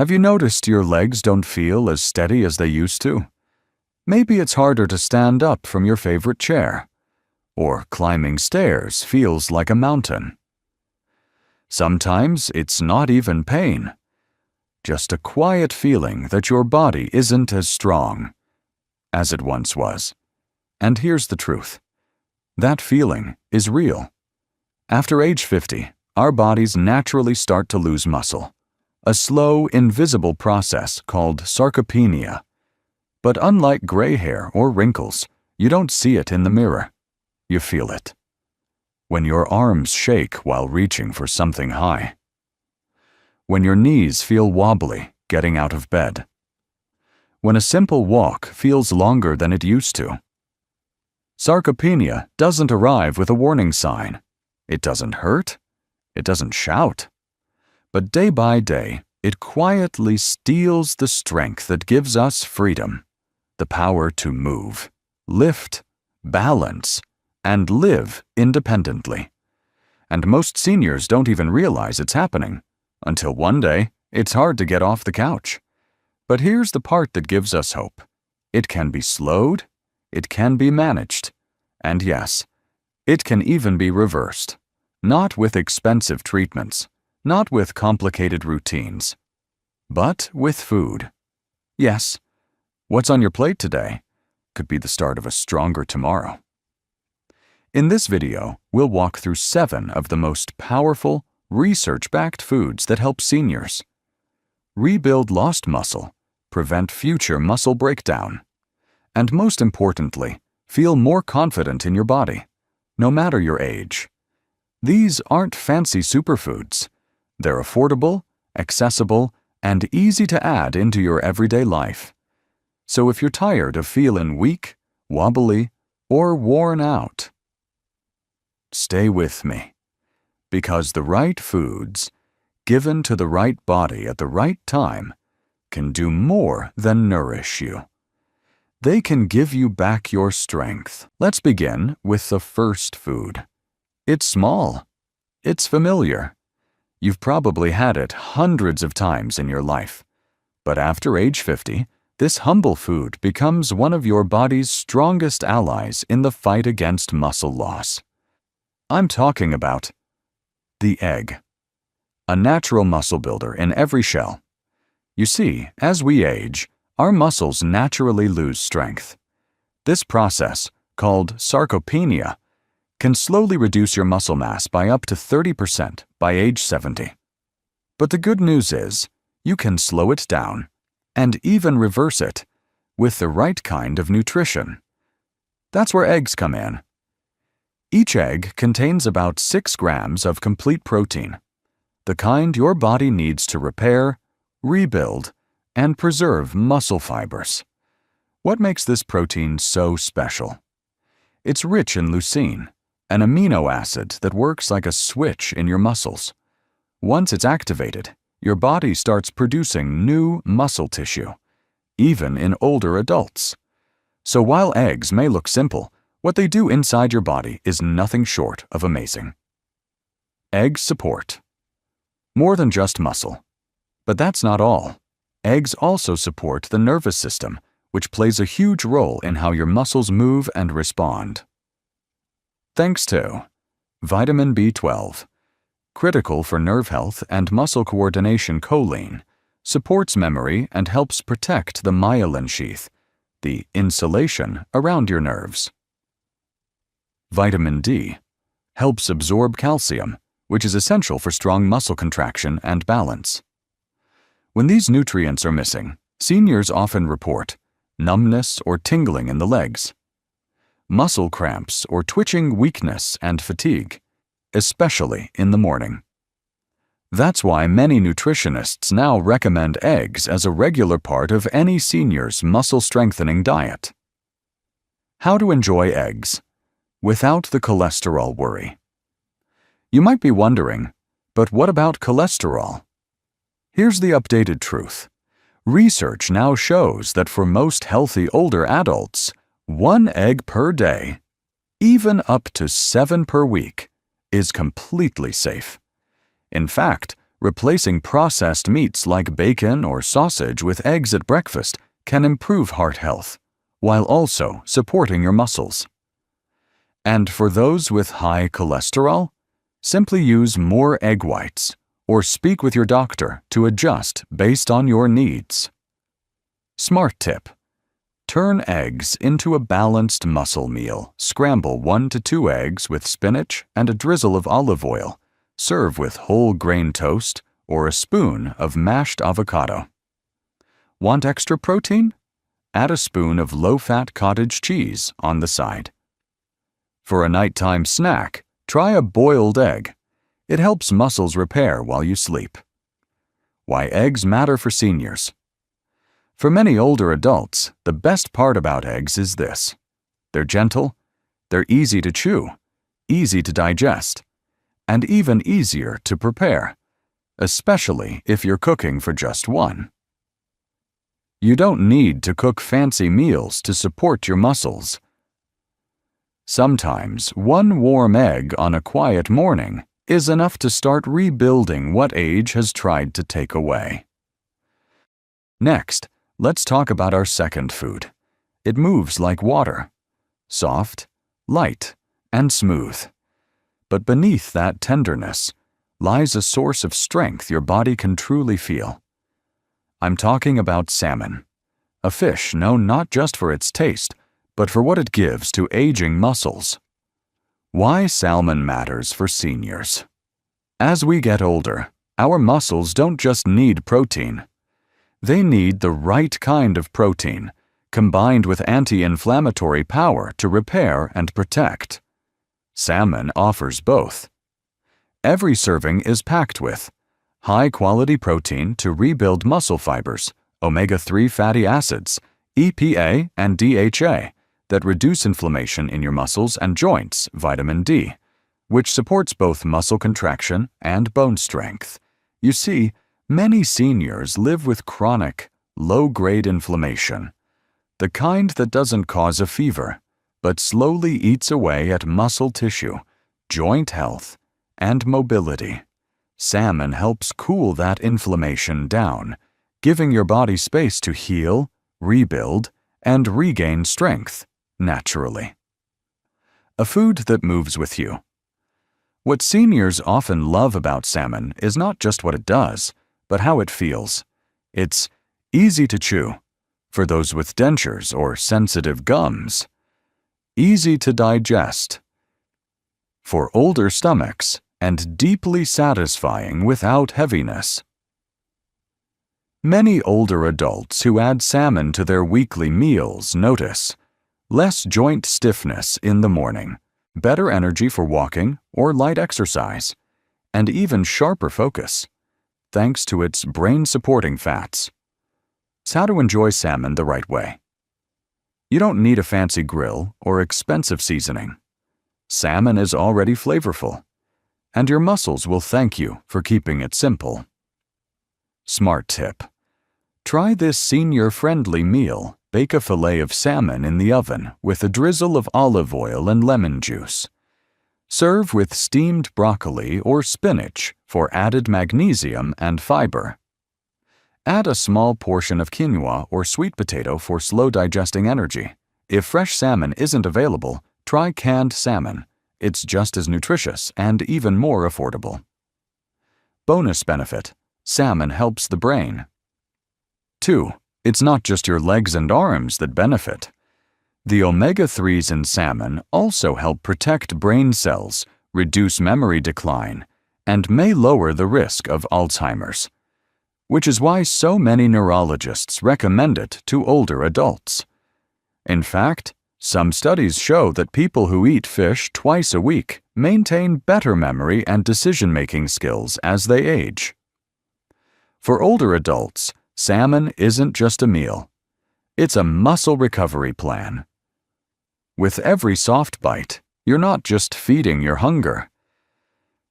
Have you noticed your legs don't feel as steady as they used to? Maybe it's harder to stand up from your favorite chair, or climbing stairs feels like a mountain. Sometimes it's not even pain, just a quiet feeling that your body isn't as strong as it once was. And here's the truth. That feeling is real. After age 50, our bodies naturally start to lose muscle, a slow, invisible process called sarcopenia. But unlike gray hair or wrinkles, you don't see it in the mirror. You feel it. When your arms shake while reaching for something high. When your knees feel wobbly getting out of bed. When a simple walk feels longer than it used to. Sarcopenia doesn't arrive with a warning sign. It doesn't hurt. It doesn't shout. But day by day, it quietly steals the strength that gives us freedom, the power to move, lift, balance, and live independently. And most seniors don't even realize it's happening, until one day it's hard to get off the couch. But here's the part that gives us hope. It can be slowed, it can be managed, and yes, it can even be reversed. Not with expensive treatments, not with complicated routines, but with food. Yes, what's on your plate today could be the start of a stronger tomorrow. In this video, we'll walk through 7 of the most powerful, research-backed foods that help seniors rebuild lost muscle, prevent future muscle breakdown, and most importantly, feel more confident in your body, no matter your age. These aren't fancy superfoods. They're affordable, accessible, and easy to add into your everyday life. So if you're tired of feeling weak, wobbly, or worn out, stay with me, because the right foods, given to the right body at the right time, can do more than nourish you. They can give you back your strength. Let's begin with the first food. It's small. It's familiar. You've probably had it hundreds of times in your life. But after age 50, this humble food becomes one of your body's strongest allies in the fight against muscle loss. I'm talking about the egg, a natural muscle builder in every shell. You see, as we age, our muscles naturally lose strength. This process, called sarcopenia, can slowly reduce your muscle mass by up to 30% by age 70. But the good news is, you can slow it down, and even reverse it, with the right kind of nutrition. That's where eggs come in. Each egg contains about 6 grams of complete protein, the kind your body needs to repair, rebuild, and preserve muscle fibers. What makes this protein so special? It's rich in leucine, an amino acid that works like a switch in your muscles. Once it's activated, your body starts producing new muscle tissue, even in older adults. So while eggs may look simple, what they do inside your body is nothing short of amazing. Eggs support more than just muscle. But that's not all. Eggs also support the nervous system, which plays a huge role in how your muscles move and respond. Thanks to vitamin B12, critical for nerve health and muscle coordination. Choline supports memory and helps protect the myelin sheath, the insulation around your nerves. Vitamin D helps absorb calcium, which is essential for strong muscle contraction and balance. When these nutrients are missing, seniors often report numbness or tingling in the legs, muscle cramps or twitching weakness and fatigue, especially in the morning. That's why many nutritionists now recommend eggs as a regular part of any senior's muscle-strengthening diet. How to enjoy eggs without the cholesterol worry. You might be wondering, but what about cholesterol? Here's the updated truth. Research now shows that for most healthy older adults, 1 egg per day, even up to 7 per week, is completely safe. In fact, Replacing processed meats like bacon or sausage with eggs at breakfast can improve heart health, while also supporting your muscles. And for those with high cholesterol, simply use more egg whites or speak with your doctor to adjust based on your needs. Smart tip: turn eggs into a balanced muscle meal. Scramble 1 to 2 eggs with spinach and a drizzle of olive oil. Serve with whole grain toast or a spoon of mashed avocado. Want extra protein? Add a spoon of low-fat cottage cheese on the side. For a nighttime snack, try a boiled egg. It helps muscles repair while you sleep. Why eggs matter for seniors. For many older adults, the best part about eggs is this: they're gentle, they're easy to chew, easy to digest, and even easier to prepare, especially if you're cooking for just one. You don't need to cook fancy meals to support your muscles. Sometimes one warm egg on a quiet morning is enough to start rebuilding what age has tried to take away. Next, let's talk about our second food. It moves like water, soft, light, and smooth. But beneath that tenderness lies a source of strength your body can truly feel. I'm talking about salmon, a fish known not just for its taste, but for what it gives to aging muscles. Why salmon matters for seniors. As we get older, our muscles don't just need protein. They need the right kind of protein, combined with anti-inflammatory power to repair and protect. Salmon offers both. Every serving is packed with high-quality protein to rebuild muscle fibers, omega-3 fatty acids, EPA and DHA, that reduce inflammation in your muscles and joints, vitamin D, which supports both muscle contraction and bone strength. You see, many seniors live with chronic, low-grade inflammation, the kind that doesn't cause a fever, but slowly eats away at muscle tissue, joint health, and mobility. Salmon helps cool that inflammation down, giving your body space to heal, rebuild, and regain strength naturally. A food that moves with you. What seniors often love about salmon is not just what it does, but how it feels. It's easy to chew, for those with dentures or sensitive gums. Easy to digest, for older stomachs, and deeply satisfying without heaviness. Many older adults who add salmon to their weekly meals notice less joint stiffness in the morning, better energy for walking or light exercise, and even sharper focus, thanks to its brain-supporting fats. So how to enjoy salmon the right way. You don't need a fancy grill or expensive seasoning. Salmon is already flavorful, and your muscles will thank you for keeping it simple. Smart tip: try this senior-friendly meal. Bake a fillet of salmon in the oven with a drizzle of olive oil and lemon juice. Serve with steamed broccoli or spinach for added magnesium and fiber. Add a small portion of quinoa or sweet potato for slow-digesting energy. If fresh salmon isn't available, try canned salmon. It's just as nutritious and even more affordable. Bonus benefit: salmon helps the brain. 2. It's not just your legs and arms that benefit. The omega-3s in salmon also help protect brain cells, reduce memory decline, and may lower the risk of Alzheimer's, which is why so many neurologists recommend it to older adults. In fact, some studies show that people who eat fish twice a week maintain better memory and decision-making skills as they age. For older adults, salmon isn't just a meal. It's a muscle recovery plan. With every soft bite, you're not just feeding your hunger.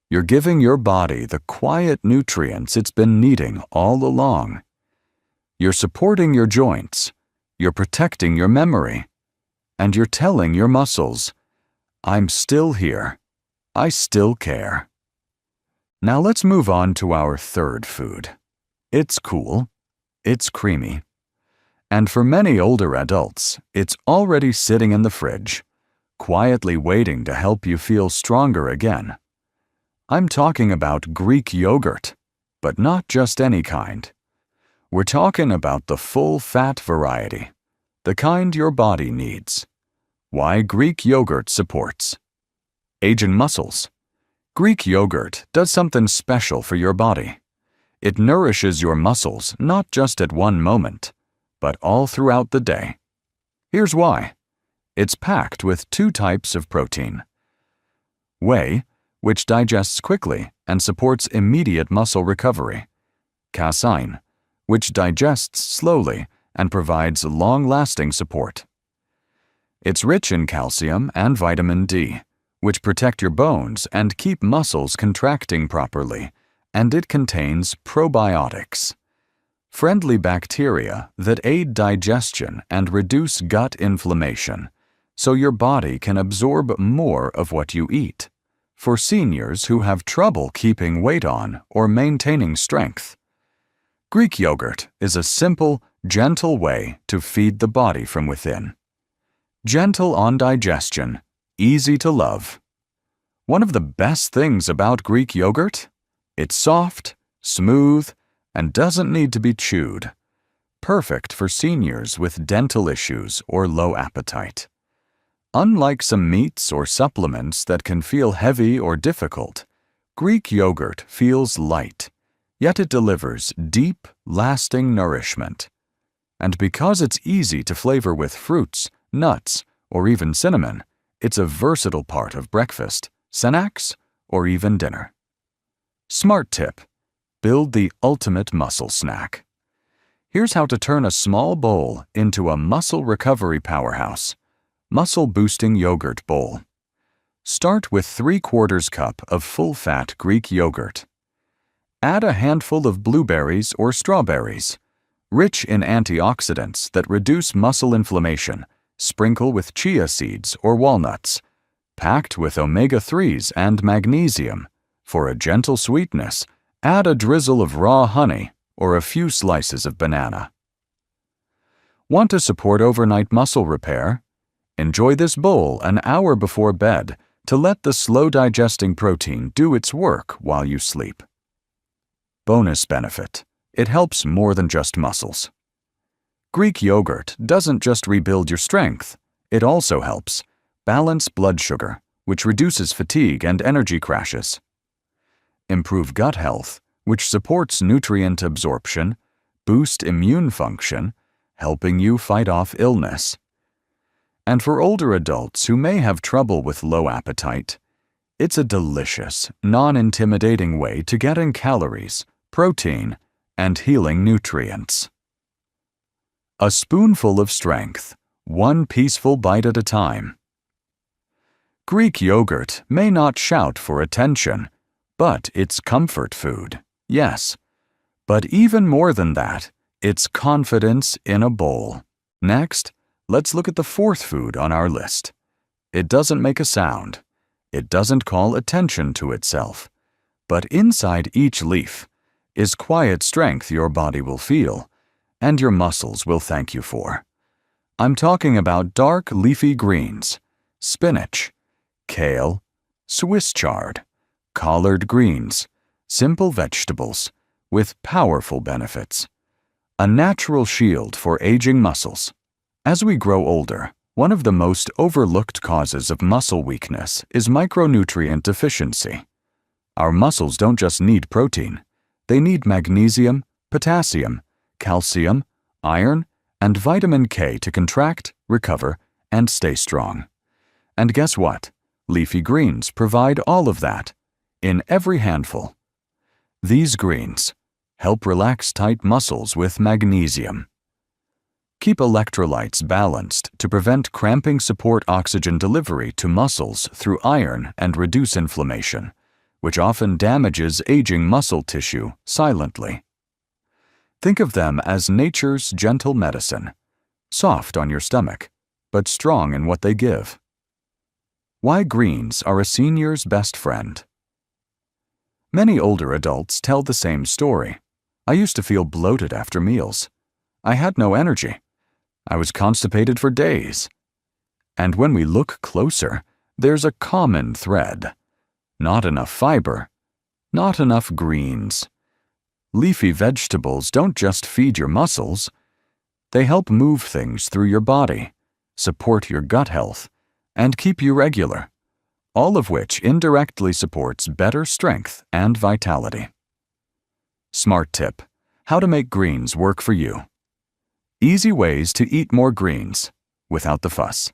You're giving your body the quiet nutrients it's been needing all along. You're supporting your joints, you're protecting your memory, and you're telling your muscles, "I'm still here. I still care." Now let's move on to our third food. It's cool, it's creamy, and for many older adults, it's already sitting in the fridge, quietly waiting to help you feel stronger again. I'm talking about Greek yogurt, but not just any kind. We're talking about the full-fat variety, the kind your body needs. Why Greek yogurt supports. Aging muscles. Greek yogurt does something special for your body. It nourishes your muscles not just at one moment, but all throughout the day. Here's why. It's packed with 2 types of protein. Whey, which digests quickly and supports immediate muscle recovery. Casein, which digests slowly and provides long-lasting support. It's rich in calcium and vitamin D, which protect your bones and keep muscles contracting properly, and it contains probiotics, friendly bacteria that aid digestion and reduce gut inflammation, so your body can absorb more of what you eat. For seniors who have trouble keeping weight on or maintaining strength, Greek yogurt is a simple, gentle way to feed the body from within. Gentle on digestion, easy to love. One of the best things about Greek yogurt? It's soft, smooth, and doesn't need to be chewed. Perfect for seniors with dental issues or low appetite. Unlike some meats or supplements that can feel heavy or difficult, Greek yogurt feels light, yet it delivers deep, lasting nourishment. And because it's easy to flavor with fruits, nuts, or even cinnamon, it's a versatile part of breakfast, snacks, or even dinner. Smart tip: build the ultimate muscle snack. Here's how to turn a small bowl into a muscle recovery powerhouse. Muscle boosting yogurt bowl. Start with 3/4 cup of full-fat Greek yogurt. Add a handful of blueberries or strawberries, rich in antioxidants that reduce muscle inflammation. Sprinkle with chia seeds or walnuts, packed with omega-3s and magnesium. For a gentle sweetness, add a drizzle of raw honey or a few slices of banana. Want to support overnight muscle repair? Enjoy this bowl an hour before bed to let the slow-digesting protein do its work while you sleep. Bonus benefit: it helps more than just muscles. Greek yogurt doesn't just rebuild your strength, it also helps balance blood sugar, which reduces fatigue and energy crashes. Improve gut health, which supports nutrient absorption, boost immune function, helping you fight off illness. And for older adults who may have trouble with low appetite, it's a delicious, non-intimidating way to get in calories, protein, and healing nutrients. A spoonful of strength, one peaceful bite at a time. Greek yogurt may not shout for attention, but it's comfort food, yes. But even more than that, it's confidence in a bowl. Next, let's look at the 4th food on our list. It doesn't make a sound. It doesn't call attention to itself. But inside each leaf is quiet strength your body will feel, and your muscles will thank you for. I'm talking about dark leafy greens, spinach, kale, Swiss chard, collard greens, simple vegetables with powerful benefits. A natural shield for aging muscles. As we grow older, one of the most overlooked causes of muscle weakness is micronutrient deficiency. Our muscles don't just need protein. They need magnesium, potassium, calcium, iron, and vitamin K to contract, recover, and stay strong. And guess what? Leafy greens provide all of that, in every handful. These greens help relax tight muscles with magnesium. Keep electrolytes balanced to prevent cramping, support oxygen delivery to muscles through iron, and reduce inflammation, which often damages aging muscle tissue silently. Think of them as nature's gentle medicine, soft on your stomach, but strong in what they give. Why greens are a senior's best friend. Many older adults tell the same story. I used to feel bloated after meals. I had no energy. I was constipated for days. And when we look closer, there's a common thread. Not enough fiber. Not enough greens. Leafy vegetables don't just feed your muscles. They help move things through your body, support your gut health, and keep you regular, all of which indirectly supports better strength and vitality. Smart tip: how to make greens work for you. Easy ways to eat more greens without the fuss.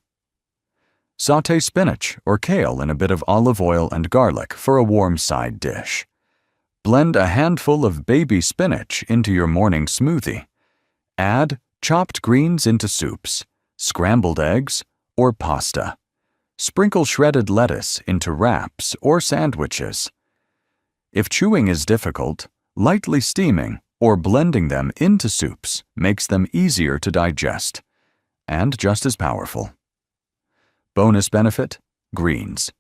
Sauté spinach or kale in a bit of olive oil and garlic for a warm side dish. Blend a handful of baby spinach into your morning smoothie. Add chopped greens into soups, scrambled eggs, or pasta. Sprinkle shredded lettuce into wraps or sandwiches. If chewing is difficult, lightly steaming or blending them into soups makes them easier to digest and just as powerful. Bonus benefit: greens.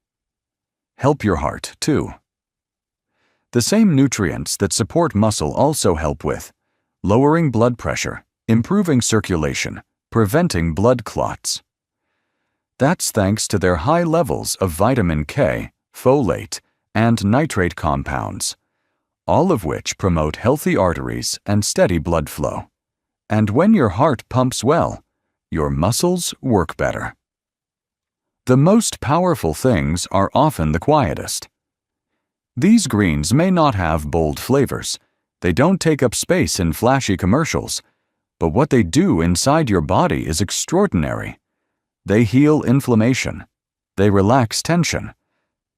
Help your heart, too. The same nutrients that support muscle also help with lowering blood pressure, improving circulation, preventing blood clots. That's thanks to their high levels of vitamin K, folate, and nitrate compounds, all of which promote healthy arteries and steady blood flow. And when your heart pumps well, your muscles work better. The most powerful things are often the quietest. These greens may not have bold flavors. They don't take up space in flashy commercials. But what they do inside your body is extraordinary. They heal inflammation. They relax tension.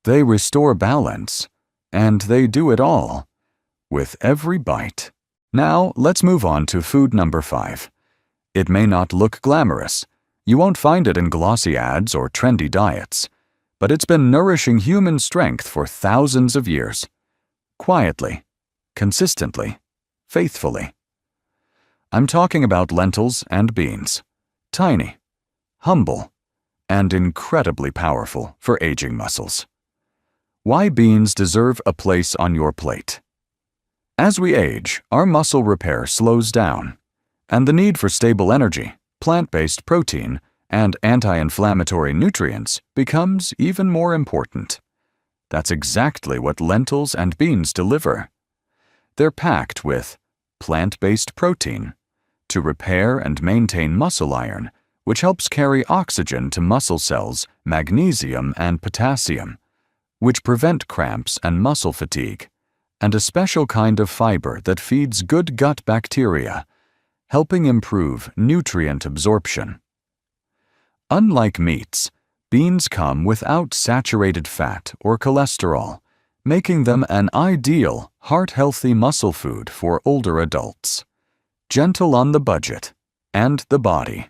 They restore balance. And they do it all with every bite. Now, let's move on to food number 5. It may not look glamorous. You won't find it in glossy ads or trendy diets. But it's been nourishing human strength for thousands of years. Quietly, consistently, faithfully. I'm talking about lentils and beans. Tiny, humble, and incredibly powerful for aging muscles. Why beans deserve a place on your plate. As we age, our muscle repair slows down, and the need for stable energy, plant-based protein, and anti-inflammatory nutrients becomes even more important. That's exactly what lentils and beans deliver. They're packed with plant-based protein to repair and maintain muscle iron, which helps carry oxygen to muscle cells, magnesium and potassium, which prevent cramps and muscle fatigue, and a special kind of fiber that feeds good gut bacteria, helping improve nutrient absorption. Unlike meats, beans come without saturated fat or cholesterol, making them an ideal, heart-healthy muscle food for older adults. Gentle on the budget and the body.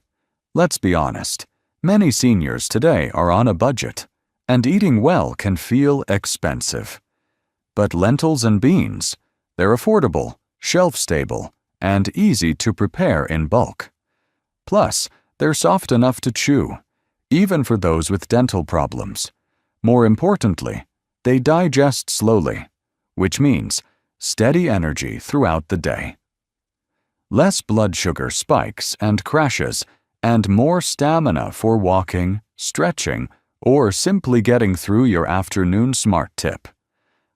Let's be honest, many seniors today are on a budget, and eating well can feel expensive. But lentils and beans, they're affordable, shelf-stable, and easy to prepare in bulk. Plus, they're soft enough to chew, even for those with dental problems. More importantly, they digest slowly, which means steady energy throughout the day. Less blood sugar spikes and crashes, and more stamina for walking, stretching, or simply getting through your afternoon smart tip.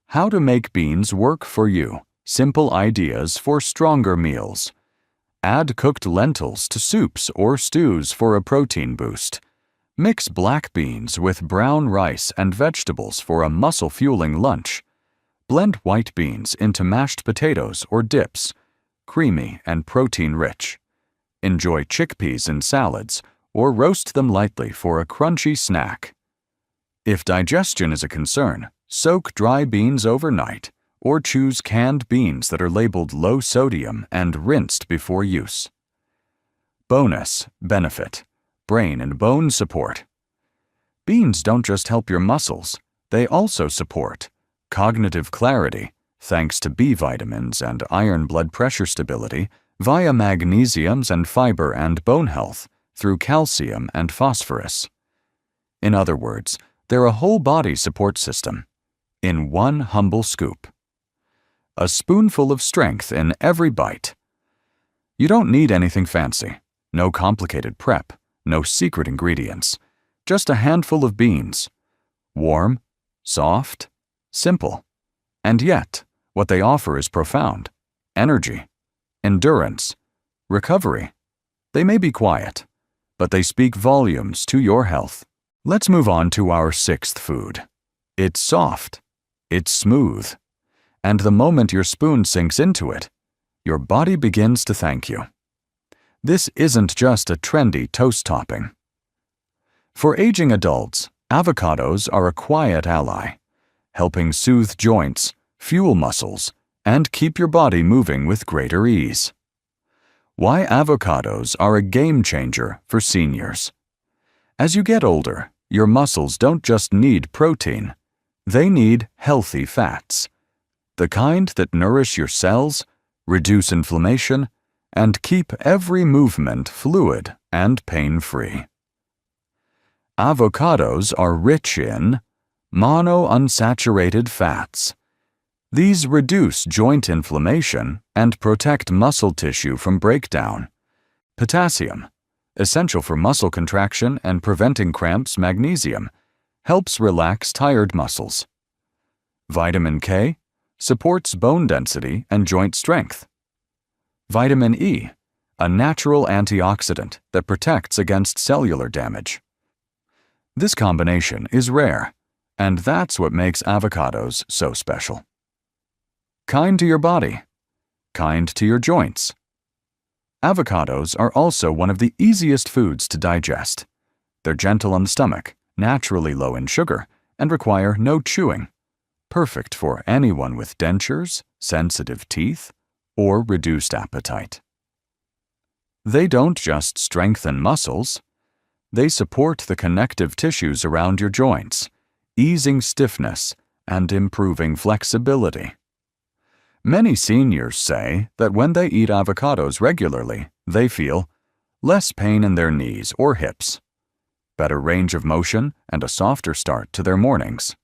How to make beans work for you. Simple ideas for stronger meals. Add cooked lentils to soups or stews for a protein boost. Mix black beans with brown rice and vegetables for a muscle-fueling lunch. Blend white beans into mashed potatoes or dips, creamy and protein-rich. Enjoy chickpeas in salads or roast them lightly for a crunchy snack. If digestion is a concern, soak dry beans overnight or choose canned beans that are labeled low sodium and rinsed before use. Bonus benefit: brain and bone support. Beans don't just help your muscles, they also support cognitive clarity, thanks to B vitamins and iron blood pressure stability, via magnesiums and fiber and bone health, through calcium and phosphorus. In other words, they're a whole body support system in one humble scoop. a spoonful of strength in every bite. You don't need anything fancy, no complicated prep, no secret ingredients, just a handful of beans. Warm, soft, simple. And yet, what they offer is profound. Energy, endurance, recovery. They may be quiet, but they speak volumes to your health. Let's move on to our sixth food. It's soft, it's smooth, and the moment your spoon sinks into it, your body begins to thank you. This isn't just a trendy toast topping. For aging adults, avocados are a quiet ally, helping soothe joints, fuel muscles, and keep your body moving with greater ease. Why avocados are a game changer for seniors. As you get older, your muscles don't just need protein, they need healthy fats. The kind that nourish your cells, reduce inflammation, and keep every movement fluid and pain-free. Avocados are rich in monounsaturated fats. These reduce joint inflammation and protect muscle tissue from breakdown. Potassium, essential for muscle contraction and preventing cramps. Magnesium, helps relax tired muscles. Vitamin K, supports bone density and joint strength. Vitamin E, a natural antioxidant that protects against cellular damage. This combination is rare, and that's what makes avocados so special. Kind to your body, kind to your joints. Avocados are also one of the easiest foods to digest. They're gentle on the stomach, naturally low in sugar, and require no chewing. Perfect for anyone with dentures, sensitive teeth, or reduced appetite. They don't just strengthen muscles, they support the connective tissues around your joints, easing stiffness and improving flexibility. Many seniors say that when they eat avocados regularly, they feel less pain in their knees or hips, better range of motion, and a softer start to their mornings.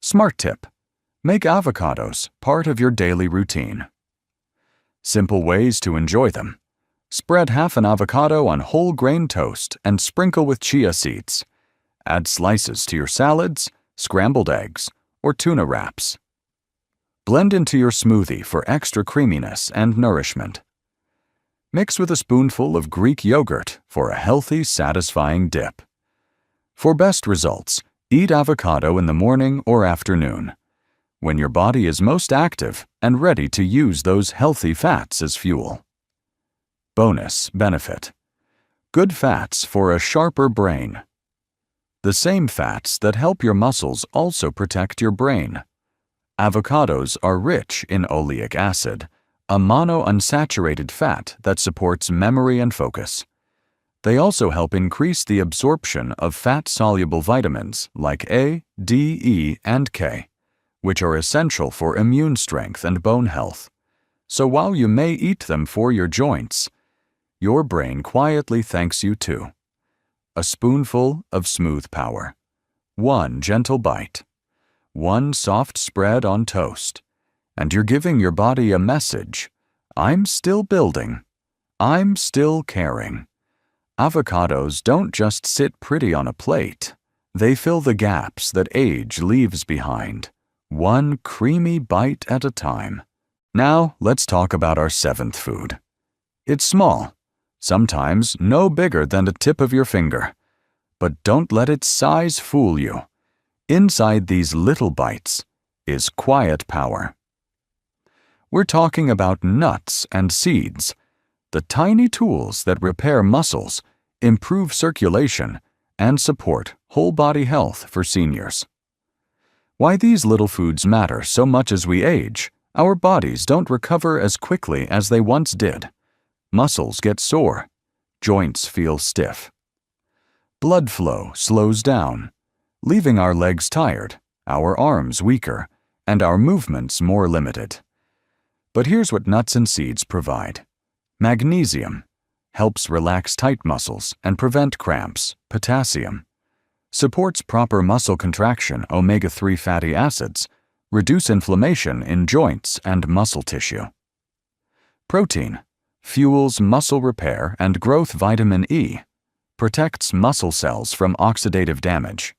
Smart tip: make avocados part of your daily routine. Simple ways to enjoy them. Spread half an avocado on whole grain toast and sprinkle with chia seeds. Add slices to your salads, scrambled eggs, or tuna wraps. Blend into your smoothie for extra creaminess and nourishment. Mix with a spoonful of Greek yogurt for a healthy, satisfying dip. For best results, eat avocado in the morning or afternoon, when your body is most active and ready to use those healthy fats as fuel. Bonus benefit: good fats for a sharper brain. The same fats that help your muscles also protect your brain. Avocados are rich in oleic acid, a monounsaturated fat that supports memory and focus. They also help increase the absorption of fat-soluble vitamins like A, D, E, and K, which are essential for immune strength and bone health. So while you may eat them for your joints, your brain quietly thanks you too. A spoonful of smooth power. One gentle bite. One soft spread on toast. And you're giving your body a message: I'm still building. I'm still caring. Avocados don't just sit pretty on a plate. They fill the gaps that age leaves behind, one creamy bite at a time. Now, let's talk about our seventh food. It's small, sometimes no bigger than the tip of your finger. But don't let its size fool you. Inside these little bites is quiet power. We're talking about nuts and seeds, the tiny tools that repair muscles, improve circulation, and support whole body health for seniors. Why these little foods matter so much as we age: our bodies don't recover as quickly as they once did. Muscles get sore. Joints feel stiff. Blood flow slows down, leaving our legs tired, our arms weaker, and our movements more limited. But here's what nuts and seeds provide. Magnesium helps relax tight muscles and prevent cramps. Potassium supports proper muscle contraction. Omega-3 fatty acids reduce inflammation in joints and muscle tissue. Protein fuels muscle repair and growth. Vitamin E protects muscle cells from oxidative damage.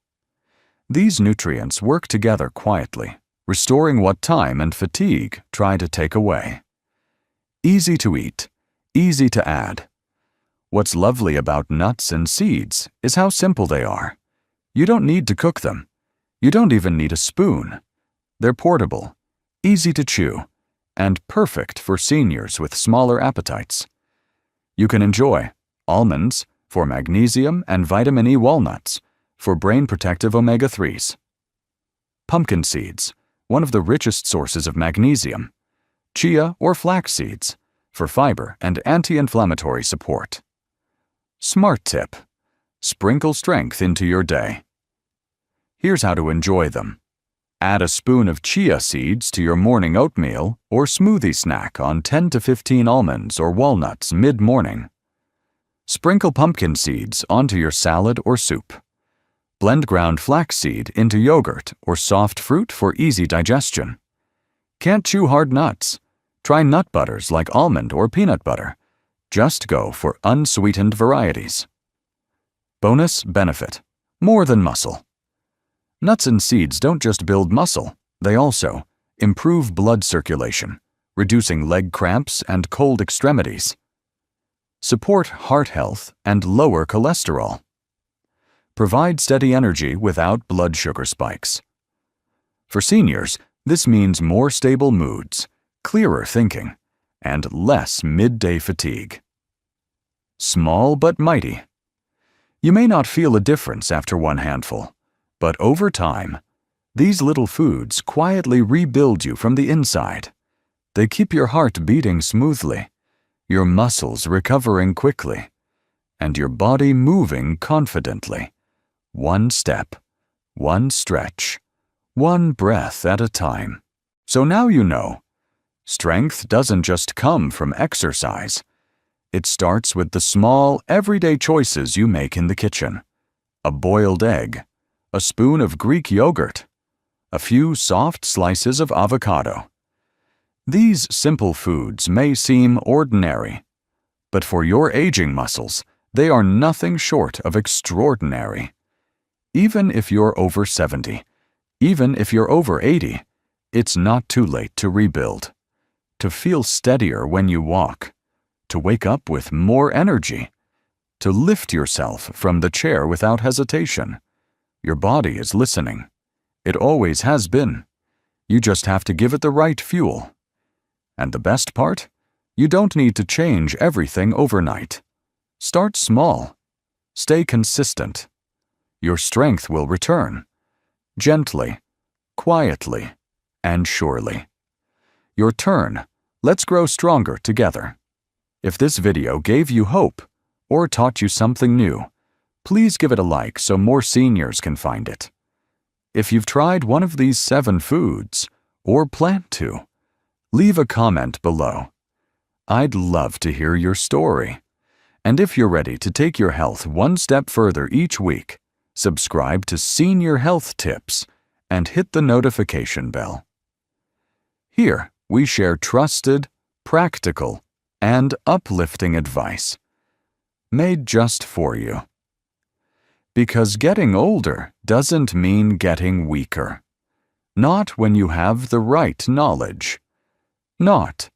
These nutrients work together quietly, restoring what time and fatigue try to take away. Easy to eat, easy to add. What's lovely about nuts and seeds is how simple they are. You don't need to cook them. You don't even need a spoon. They're portable, easy to chew, and perfect for seniors with smaller appetites. You can enjoy almonds for magnesium and vitamin E, walnuts for brain protective omega-3s. Pumpkin seeds, one of the richest sources of magnesium. Chia or flax seeds for fiber and anti-inflammatory support. Smart tip: sprinkle strength into your day. Here's how to enjoy them. Add a spoon of chia seeds to your morning oatmeal or smoothie snack on 10 to 15 almonds or walnuts mid-morning. Sprinkle pumpkin seeds onto your salad or soup. Blend ground flaxseed into yogurt or soft fruit for easy digestion. Can't chew hard nuts? Try nut butters like almond or peanut butter. Just go for unsweetened varieties. Bonus benefit: more than muscle. Nuts and seeds don't just build muscle, they also improve blood circulation, reducing leg cramps and cold extremities. Support heart health and lower cholesterol. Provide steady energy without blood sugar spikes. For seniors, this means more stable moods, clearer thinking, and less midday fatigue. Small but mighty. You may not feel a difference after one handful, but over time, these little foods quietly rebuild you from the inside. They keep your heart beating smoothly, your muscles recovering quickly, and your body moving confidently. One step, one stretch, one breath at a time. So now you know, strength doesn't just come from exercise. It starts with the small, everyday choices you make in the kitchen. A boiled egg, a spoon of Greek yogurt, a few soft slices of avocado. These simple foods may seem ordinary, but for your aging muscles, they are nothing short of extraordinary. Even if you're over 70, even if you're over 80, it's not too late to rebuild, to feel steadier when you walk, to wake up with more energy, to lift yourself from the chair without hesitation. Your body is listening. It always has been. You just have to give it the right fuel. And the best part? You don't need to change everything overnight. Start small. Stay consistent. Your strength will return. Gently, quietly, and surely. Your turn. Let's grow stronger together. If this video gave you hope or taught you something new, please give it a like so more seniors can find it. If you've tried one of these 7 foods, or plan to, leave a comment below. I'd love to hear your story. And if you're ready to take your health one step further each week, subscribe to Senior Health Tips and hit the notification bell. Here, we share trusted, practical, and uplifting advice, made just for you. Because getting older doesn't mean getting weaker. Not when you have the right knowledge. Not